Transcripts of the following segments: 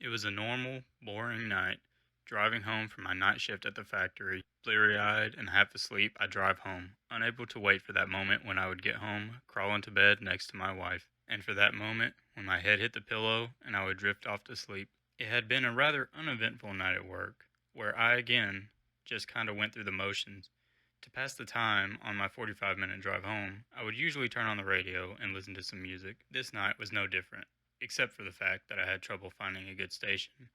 It was a normal, boring night. Driving home from my night shift at the factory, bleary eyed and half asleep, I drive home, unable to wait for that moment when I would get home, crawl into bed next to my wife, and for that moment when my head hit the pillow and I would drift off to sleep. It had been a rather uneventful night at work, where I again just kind of went through the motions. To pass the time on my 45-minute drive home, I would usually turn on the radio and listen to some music. This night was no different, except for the fact that I had trouble finding a good station.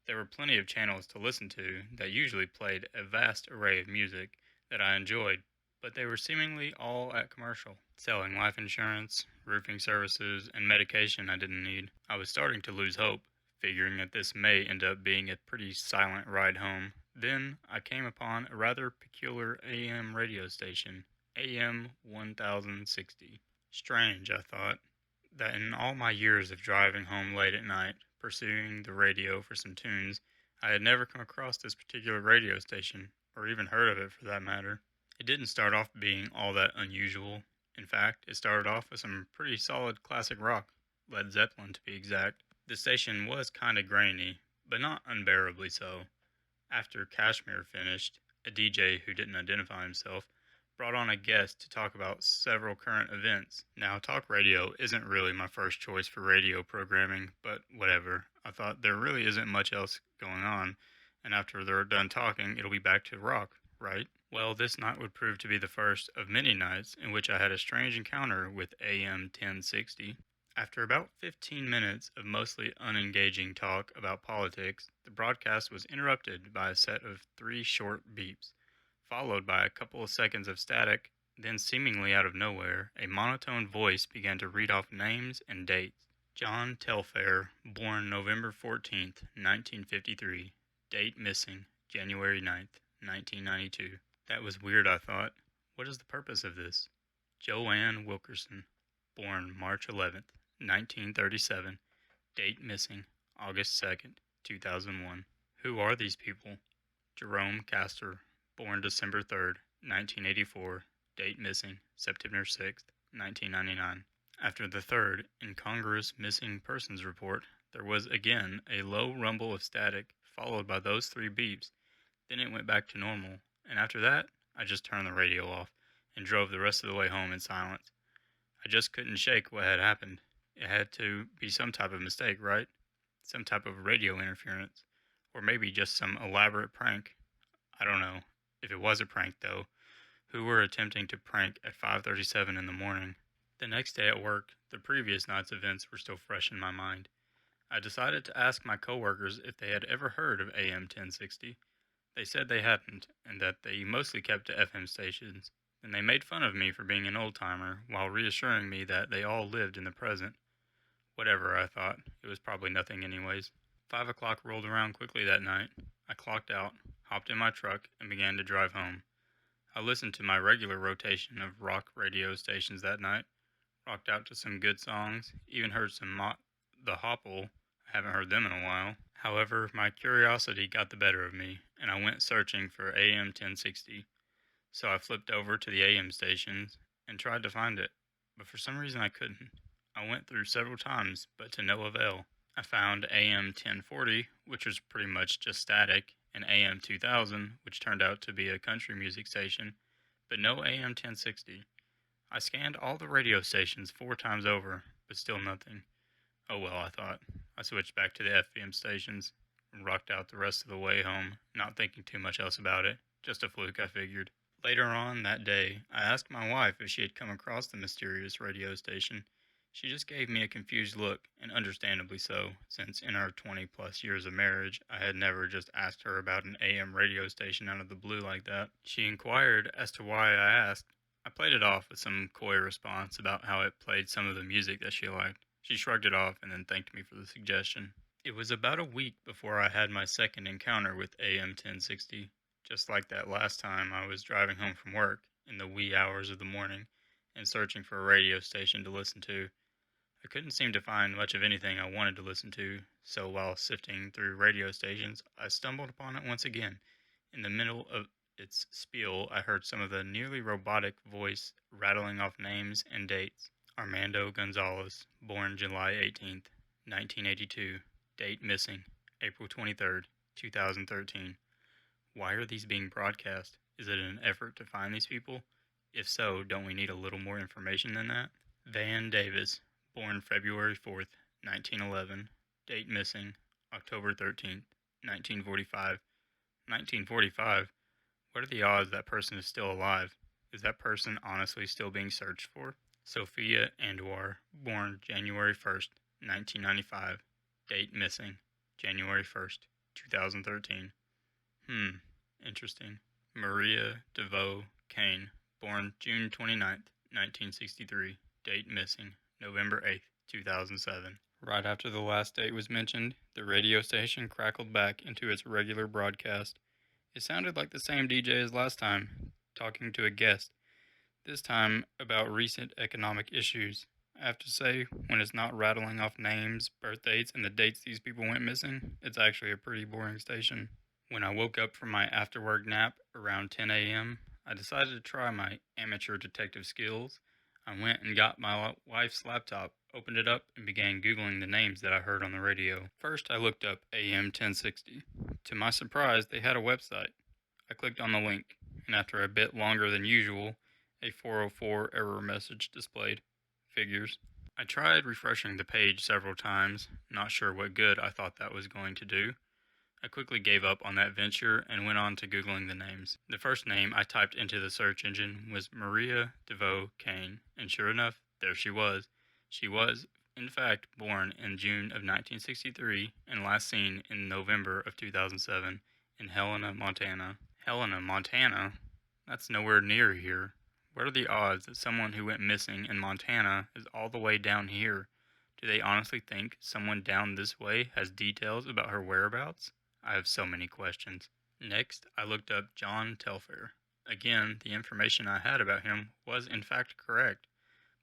There were plenty of channels to listen to that usually played a vast array of music that I enjoyed, but they were seemingly all at commercial, selling life insurance, roofing services, and medication I didn't need. I was starting to lose hope, figuring that this may end up being a pretty silent ride home. Then I came upon a rather peculiar AM radio station, AM 1060. Strange, I thought, that in all my years of driving home late at night, pursuing the radio for some tunes, I had never come across this particular radio station, or even heard of it for that matter. It didn't start off being all that unusual. In fact, it started off with some pretty solid classic rock, Led Zeppelin to be exact. The station was kinda grainy, but not unbearably so. After Kashmir finished, a DJ who didn't identify himself brought on a guest to talk about several current events. Now, talk radio isn't really my first choice for radio programming, but whatever. I thought there really isn't much else going on, and after they're done talking, it'll be back to rock, right? Well, this night would prove to be the first of many nights in which I had a strange encounter with AM 1060. After about 15 minutes of mostly unengaging talk about politics, the broadcast was interrupted by a set of three short beeps, followed by a couple of seconds of static. Then, seemingly out of nowhere, a monotone voice began to read off names and dates. John Telfair, born November 14th, 1953. Date missing, January 9th, 1992. That was weird, I thought. What is the purpose of this? Joanne Wilkerson, born March 11th, 1937. Date missing, August 2nd, 2001. Who are these people? Jerome Castor, born December 3rd, 1984. Date missing, September 6th, 1999. After the third incongruous missing persons report, there was again a low rumble of static, followed by those three beeps. Then it went back to normal, and after that, I just turned the radio off and drove the rest of the way home in silence. I just couldn't shake what had happened. It had to be some type of mistake, right? Some type of radio interference. Or maybe just some elaborate prank. I don't know. If it was a prank, though, who were attempting to prank at 5:37 in the morning? The next day at work, the previous night's events were still fresh in my mind. I decided to ask my coworkers if they had ever heard of AM 1060. They said they hadn't, and that they mostly kept to FM stations. And they made fun of me for being an old-timer, while reassuring me that they all lived in the present. Whatever, I thought. It was probably nothing anyways. 5 o'clock rolled around quickly that night. I clocked out, hopped in my truck, and began to drive home. I listened to my regular rotation of rock radio stations that night, rocked out to some good songs, even heard some Mott the Hopple. I haven't heard them in a while. However, my curiosity got the better of me, and I went searching for AM 1060. So I flipped over to the AM stations and tried to find it, but for some reason I couldn't. I went through several times, but to no avail. I found AM 1040, which was pretty much just static, and AM 2000, which turned out to be a country music station, but no AM 1060. I scanned all the radio stations 4 times over, but still nothing. Oh well, I thought. I switched back to the FM stations and rocked out the rest of the way home, not thinking too much else about it. Just a fluke, I figured. Later on that day, I asked my wife if she had come across the mysterious radio station. She just gave me a confused look, and understandably so, since in our 20-plus years of marriage, I had never just asked her about an AM radio station out of the blue like that. She inquired as to why I asked. I played it off with some coy response about how it played some of the music that she liked. She shrugged it off and then thanked me for the suggestion. It was about a week before I had my second encounter with AM 1060. Just like that last time, I was driving home from work in the wee hours of the morning and searching for a radio station to listen to. I couldn't seem to find much of anything I wanted to listen to, so while sifting through radio stations, I stumbled upon it once again. In the middle of its spiel, I heard some of the nearly robotic voice rattling off names and dates. Armando Gonzalez, born July 18th, 1982. Date missing, April 23rd, 2013. Why are these being broadcast? Is it an effort to find these people? If so, don't we need a little more information than that? Van Davis, born February 4th, 1911. Date missing, October 13th, 1945. 1945? What are the odds that person is still alive? Is that person honestly still being searched for? Sophia Anduar, born January 1st, 1995. Date missing, January 1st, 2013. Interesting. Maria DeVoe Kane, born June 29th, 1963. Date missing, November 8th, 2007. Right after the last date was mentioned, the radio station crackled back into its regular broadcast. It sounded like the same DJ as last time, talking to a guest, this time about recent economic issues. I have to say, when it's not rattling off names, birth dates, and the dates these people went missing, it's actually a pretty boring station. When I woke up from my after-work nap around 10 a.m., I decided to try my amateur detective skills. I went and got my wife's laptop, opened it up, and began Googling the names that I heard on the radio. First, I looked up AM 1060. To my surprise, they had a website. I clicked on the link, and after a bit longer than usual, a 404 error message displayed. Figures. I tried refreshing the page several times, not sure what good I thought that was going to do. I quickly gave up on that venture and went on to Googling the names. The first name I typed into the search engine was Maria DeVoe Kane, and sure enough, there she was. She was, in fact, born in June of 1963 and last seen in November of 2007 in Helena, Montana. Helena, Montana? That's nowhere near here. What are the odds that someone who went missing in Montana is all the way down here? Do they honestly think someone down this way has details about her whereabouts? I have so many questions. Next, I looked up John Telfair. Again, the information I had about him was in fact correct,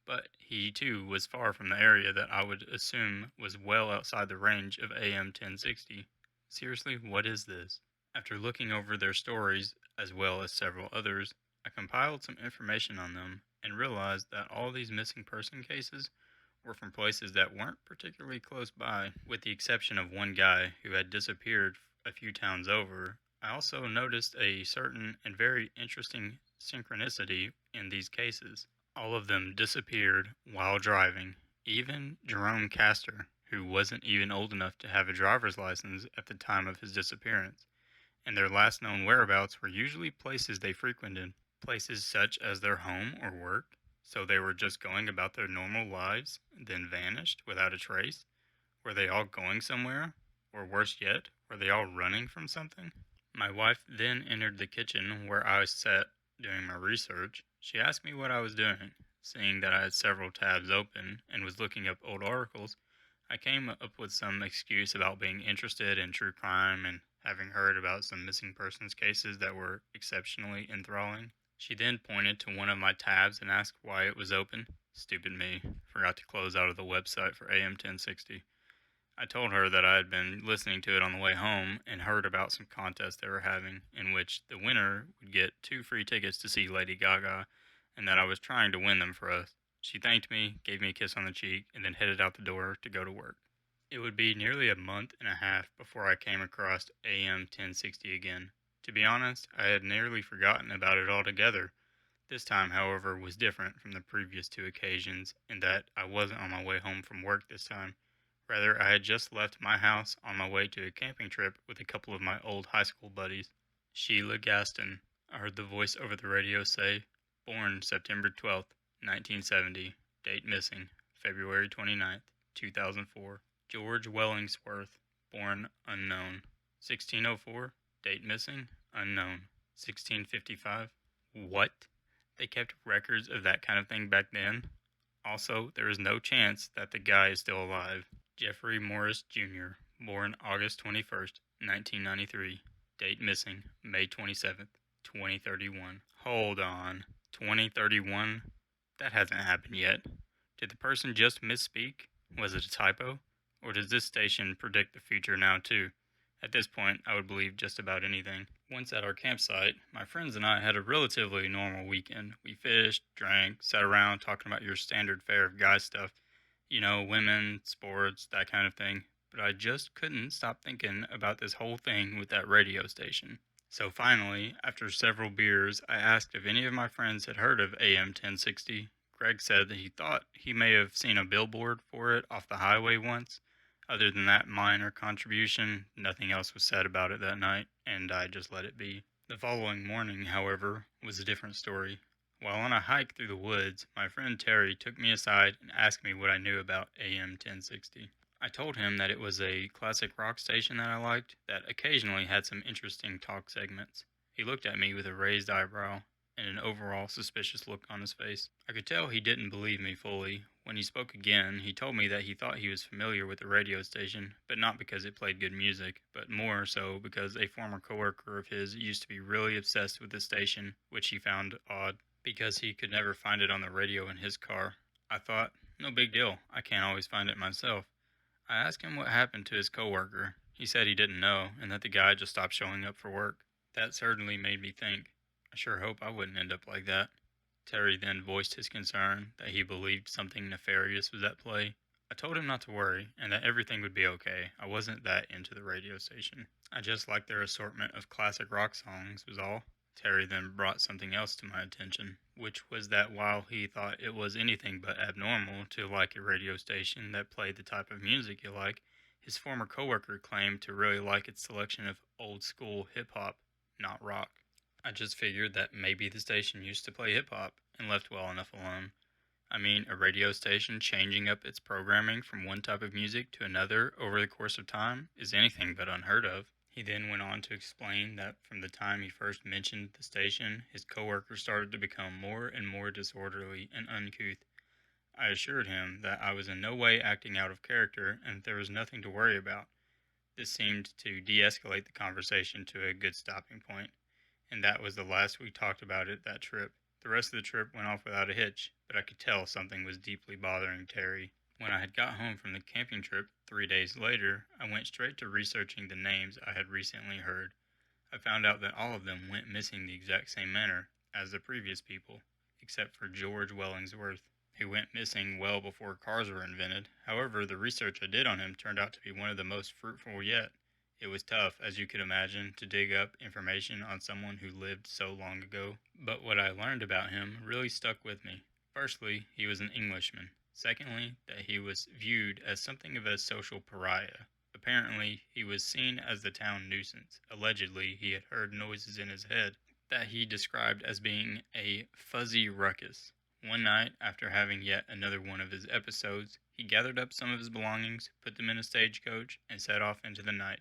but he too was far from the area that I would assume was well outside the range of AM 1060. Seriously, what is this? After looking over their stories, as well as several others, I compiled some information on them and realized that all these missing person cases were from places that weren't particularly close by, with the exception of one guy who had disappeared a few towns over. I also noticed a certain and very interesting synchronicity in these cases. All of them disappeared while driving. Even Jerome Castor, who wasn't even old enough to have a driver's license at the time of his disappearance, and their last known whereabouts were usually places they frequented, places such as their home or work. So they were just going about their normal lives, then vanished without a trace? Were they all going somewhere? Or worse yet, were they all running from something? My wife then entered the kitchen where I sat doing my research. She asked me what I was doing. Seeing that I had several tabs open and was looking up old articles, I came up with some excuse about being interested in true crime and having heard about some missing persons cases that were exceptionally enthralling. She then pointed to one of my tabs and asked why it was open. Stupid me. Forgot to close out of the website for AM 1060. I told her that I had been listening to it on the way home and heard about some contest they were having in which the winner would get 2 free tickets to see Lady Gaga and that I was trying to win them for us. She thanked me, gave me a kiss on the cheek, and then headed out the door to go to work. It would be nearly a month and a half before I came across AM 1060 again. To be honest, I had nearly forgotten about it altogether. This time, however, was different from the previous 2 occasions in that I wasn't on my way home from work this time. Rather, I had just left my house on my way to a camping trip with a couple of my old high school buddies. Sheila Gaston, I heard the voice over the radio say, born September 12th, 1970, date missing, February 29th, 2004. George Wellingsworth, born unknown, 1604, date missing, unknown, 1655. What? They kept records of that kind of thing back then? Also, there is no chance that the guy is still alive. Jeffrey Morris Jr., born August 21st, 1993, date missing, May 27th, 2031. Hold on, 2031? That hasn't happened yet. Did the person just misspeak? Was it a typo? Or does this station predict the future now too? At this point, I would believe just about anything. Once at our campsite, my friends and I had a relatively normal weekend. We fished, drank, sat around talking about your standard fare of guy stuff. You know, women, sports, that kind of thing. but I just couldn't stop thinking about this whole thing with that radio station. So finally, after several beers, I asked if any of my friends had heard of AM 1060. Greg said that he thought he may have seen a billboard for it off the highway once. Other than that minor contribution, nothing else was said about it that night, and I just let it be. The following morning, however, was a different story. While on a hike through the woods, my friend Terry took me aside and asked me what I knew about AM 1060. I told him that it was a classic rock station that I liked, that occasionally had some interesting talk segments. He looked at me with a raised eyebrow and an overall suspicious look on his face. I could tell he didn't believe me fully. When he spoke again, he told me that he thought he was familiar with the radio station, but not because it played good music, but more so because a former coworker of his used to be really obsessed with the station, which he found odd, because he could never find it on the radio in his car. I thought, no big deal, I can't always find it myself. I asked him what happened to his coworker. He said he didn't know, and that the guy just stopped showing up for work. That certainly made me think. I sure hope I wouldn't end up like that. Terry then voiced his concern that he believed something nefarious was at play. I told him not to worry, and that everything would be okay. I wasn't that into the radio station. I just liked their assortment of classic rock songs, was all. Terry then brought something else to my attention, which was that while he thought it was anything but abnormal to like a radio station that played the type of music you like, his former coworker claimed to really like its selection of old school hip hop, not rock. I just figured that maybe the station used to play hip hop and left well enough alone. I mean, a radio station changing up its programming from one type of music to another over the course of time is anything but unheard of. He then went on to explain that from the time he first mentioned the station, his coworkers started to become more and more disorderly and uncouth. I assured him that I was in no way acting out of character and that there was nothing to worry about. This seemed to de-escalate the conversation to a good stopping point, and that was the last we talked about it that trip. The rest of the trip went off without a hitch, but I could tell something was deeply bothering Terry. When I had got home from the camping trip 3 days later, I went straight to researching the names I had recently heard. I found out that all of them went missing the exact same manner as the previous people, except for George Wellingsworth, who went missing well before cars were invented. However, the research I did on him turned out to be one of the most fruitful yet. It was tough, as you could imagine, to dig up information on someone who lived so long ago, but what I learned about him really stuck with me. Firstly, he was an Englishman. Secondly, that he was viewed as something of a social pariah. Apparently, he was seen as the town nuisance. Allegedly, he had heard noises in his head that he described as being a fuzzy ruckus. One night, after having yet another one of his episodes, he gathered up some of his belongings, put them in a stagecoach, and set off into the night,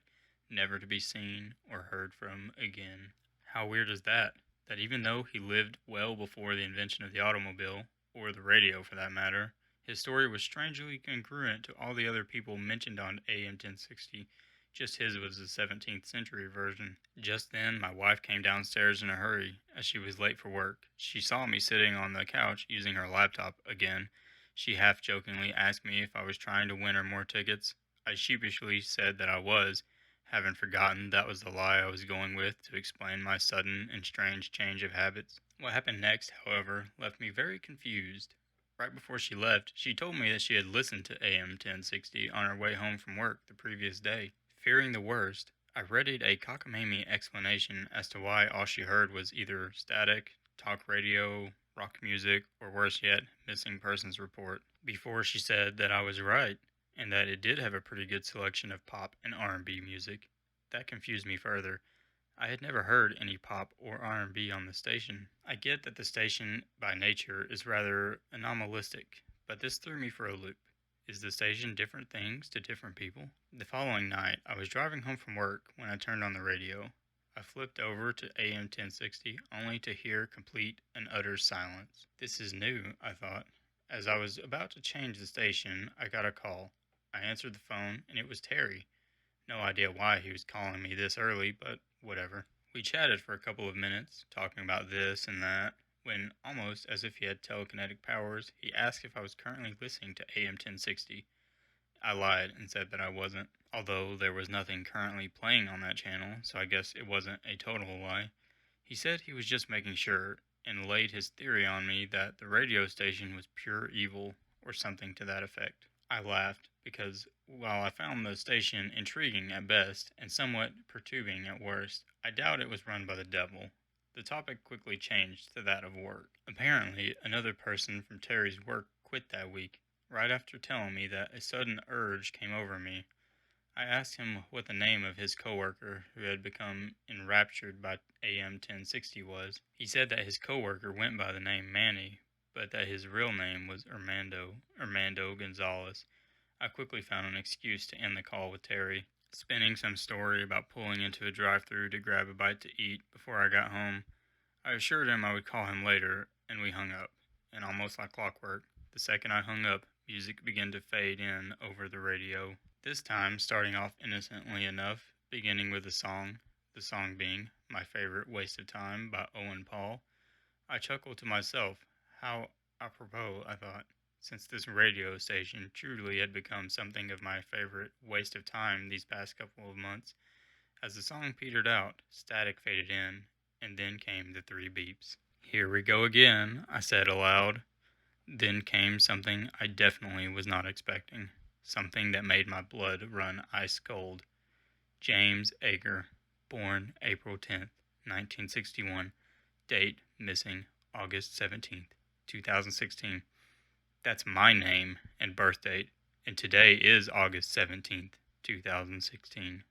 never to be seen or heard from again. How weird is that? That even though he lived well before the invention of the automobile, or the radio for that matter, his story was strangely congruent to all the other people mentioned on AM 1060. Just his was the 17th century version. Just then, my wife came downstairs in a hurry, as she was late for work. She saw me sitting on the couch using her laptop again. She half-jokingly asked me if I was trying to win her more tickets. I sheepishly said that I was, having forgotten that was the lie I was going with to explain my sudden and strange change of habits. What happened next, however, left me very confused. Right before she left, she told me that she had listened to AM 1060 on her way home from work the previous day. Fearing the worst, I readied a cockamamie explanation as to why all she heard was either static, talk radio, rock music, or worse yet, missing persons report, before she said that I was right, and that it did have a pretty good selection of pop and R&B music. That confused me further. I had never heard any pop or R&B on the station. I get that the station, by nature, is rather anomalistic, but this threw me for a loop. Is the station different things to different people? The following night, I was driving home from work when I turned on the radio. I flipped over to AM 1060 only to hear complete and utter silence. This is new, I thought. As I was about to change the station, I got a call. I answered the phone, and it was Terry. No idea why he was calling me this early, but whatever. We chatted for a couple of minutes, talking about this and that, when, almost as if he had telekinetic powers, he asked if I was currently listening to AM 1060. I lied and said that I wasn't, although there was nothing currently playing on that channel, so I guess it wasn't a total lie. He said he was just making sure, and laid his theory on me that the radio station was pure evil, or something to that effect. I laughed, because While I found the station intriguing at best and somewhat perturbing at worst, I doubt it was run by the devil. The topic quickly changed to that of work. Apparently, another person from Terry's work quit that week, right after telling me that a sudden urge came over me. I asked him what the name of his coworker who had become enraptured by AM 1060 was. He said that his coworker went by the name Manny, but that his real name was Armando Gonzalez. I quickly found an excuse to end the call with Terry, spinning some story about pulling into a drive-thru to grab a bite to eat before I got home. I assured him I would call him later, and we hung up. And almost like clockwork, the second I hung up, music began to fade in over the radio. This time starting off innocently enough, beginning with the song being My Favorite Waste of Time by Owen Paul. I chuckled to myself. How apropos, I thought, since this radio station truly had become something of my favorite waste of time these past couple of months. As the song petered out, static faded in, and then came the three beeps. Here we go again, I said aloud. Then came something I definitely was not expecting. Something that made my blood run ice cold. James Ager, born April 10th, 1961. Date missing August 17th, 2016. That's my name and birth date, and today is August 17th, 2016.